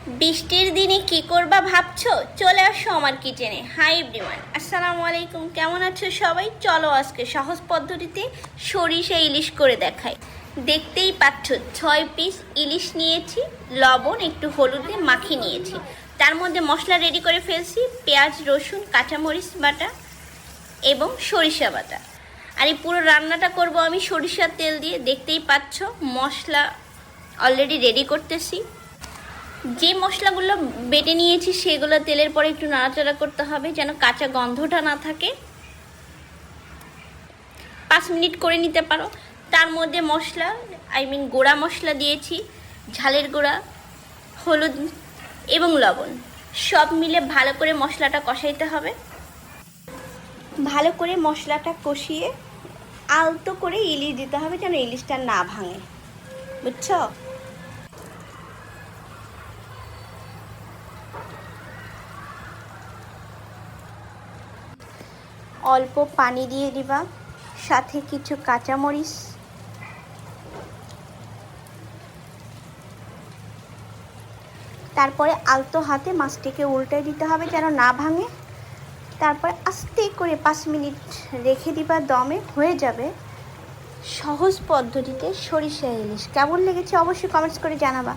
বৃষ্টির দিনে কি করবা ভাবছো? চলে আসো আমার কিচেনে। হাই এভরিওয়ান, আসসালামু আলাইকুম। কেমন আছো সবাই? চলো আজকে সহজ পদ্ধতিতে সরিষা ইলিশ করে দেখাই। দেখতেই পাচ্ছ 6 পিস ইলিশ নিয়েছি, লবণ একটু হলুদ দিয়ে মাখিয়ে নিয়েছি। তার মধ্যে মশলা রেডি করে ফেলছি, পেঁয়াজ রসুন কাঁচামরিচ বাটা এবং সরিষা বাটা। আর এই পুরো রান্নাটা করব আমি সরিষার তেল দিয়ে। দেখতেই পাচ্ছ মশলা অলরেডি রেডি করতেছি। যে মশলাগুলো বেটে নিয়েছি সেগুলো তেলের পরে একটু নাড়াচাড়া করতে হবে যেন কাঁচা গন্ধটা না থাকে। 5 মিনিট করে নিতে পারো। তার মধ্যে মশলা গুঁড়া মশলা দিয়েছি, ঝালের গুঁড়া, হলুদ এবং লবণ সব মিলে ভালো করে মশলাটা কষাইতে হবে। ভালো করে মশলাটা কষিয়ে আলতো করে ইলিশ দিতে হবে যেন ইলিশটা না ভাঙে, বুঝছো? অল্প পানি দিয়ে দিবা, সাথে কিছু কাঁচামরিচ, তারপরে আলতো হাতে মাছটিকে উল্টে দিতে হবে যেন না ভাঙে। তারপরে আস্তে করে 5 মিনিট রেখে দিবা দমে। হয়ে যাবে সহজ পদ্ধতিতে সরিষা ইলিশ। কেমন লেগেছে অবশ্যই কমেন্টস করে জানাবা।